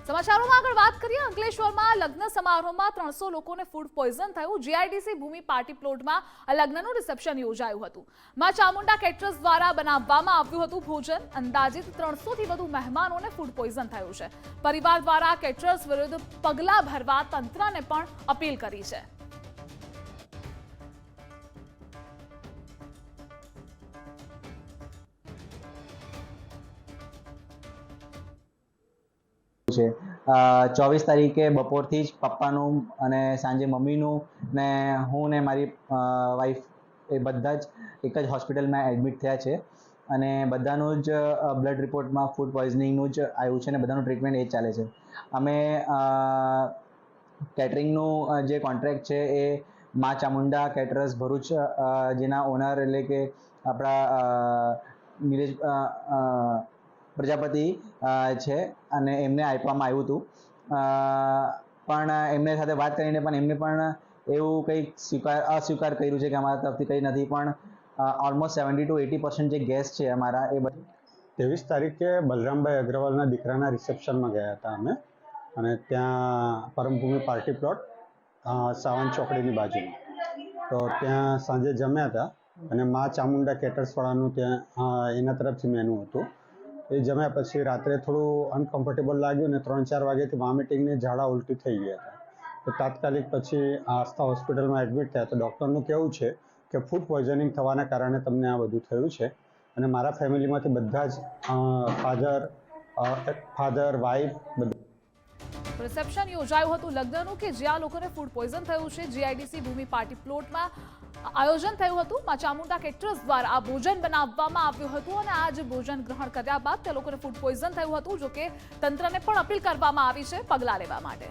સમાચારોમાં આગળ વાત કરીએ અંકલેશ્વરમાં લગ્ન સમારોહમાં 300 લોકોને ફૂડ પોઈઝન થયું। જીઆઈડીસી ભૂમિ પાર્ટી પ્લોટમાં આ લગ્નનું રિસેપ્શન યોજાયું હતું। માં ચામુંડા કેટરર્સ દ્વારા બનાવવામાં આવ્યું હતું ભોજન। અંદાજિત 300 થી વધુ મહેમાનોને ફૂડ પોઈઝન થયું છે। પરિવાર દ્વારા કેટરર્સ વિરુદ્ધ પગલાં ભરવા તંત્રને પણ અપીલ કરી છે। છે 24 તારીખે બપોરથી જ પપ્પાનું અને સાંજે મમ્મીનું ને હું ને મારી વાઈફ એ બધા જ એક જ હોસ્પિટલમાં એડમિટ થયા છે અને બધાનું જ બ્લડ રિપોર્ટમાં ફૂડ પોઈઝનિંગનું જ આવ્યું છે અને બધાનું ટ્રીટમેન્ટ એ જ ચાલે છે। અમે કેટરિંગનું જે કોન્ટ્રાક્ટ છે એ માં ચામુંડા કેટરર્સ ભરૂચ જેના ઓનર એટલે કે આપણા નિલેશ પ્રજાપતિ છે અને એમને આપવામાં આવ્યું હતું પણ એમને સાથે વાત કરીને પણ એમને પણ એવું કંઈક અસ્વીકાર કર્યું છે કે અમારા તરફથી કંઈ નથી પણ ઓલમોસ્ટ 70 to 80% જે ગેસ છે અમારા એ 23 તારીખે બલરામભાઈ અગ્રવાલના દીકરાના રિસેપ્શનમાં ગયા હતા અમે અને ત્યાં પરમભૂમિ પાર્ટી પ્લોટ સાવન ચોકડીની બાજુમાં તો ત્યાં સાંજે જમ્યા હતા અને માં ચામુંડા કેટર્સવાળાનું ત્યાં એના તરફથી મેનુ હતું। એ જમ્યા પછી રાત્રે થોડું અનકમ્ફર્ટેબલ લાગ્યું ને 3-4 વાગ્યાથી વોમિટિંગને ઝાડા ઉલટી થઈ ગયા હતા તો તાત્કાલિક પછી આસ્થા હોસ્પિટલમાં એડમિટ થયા તો ડૉક્ટરનું કહેવું છે કે ફૂડ પોઈઝનિંગ થવાના કારણે તમને આ બધું થયું છે અને મારા ફેમિલીમાંથી બધા જ ફાધર વાઈફ બધા રિસેપ્શન યોજાયું હતું લગ્નનું કે જ્યાં લોકોને ફૂડ પોઈઝન થયું છે। જીઆઈડીસી ભૂમિ પાર્ટી પ્લોટમાં આયોજન થયું હતું। માં ચામુંડા કેટરર્સ દ્વારા આ ભોજન બનાવવામાં આવ્યું હતું અને આ જ ભોજન ગ્રહણ કર્યા બાદ તે લોકોને ફૂડ પોઈઝન થયું હતું। જો કે તંત્રને પણ અપીલ કરવામાં આવી છે પગલાં લેવા માટે।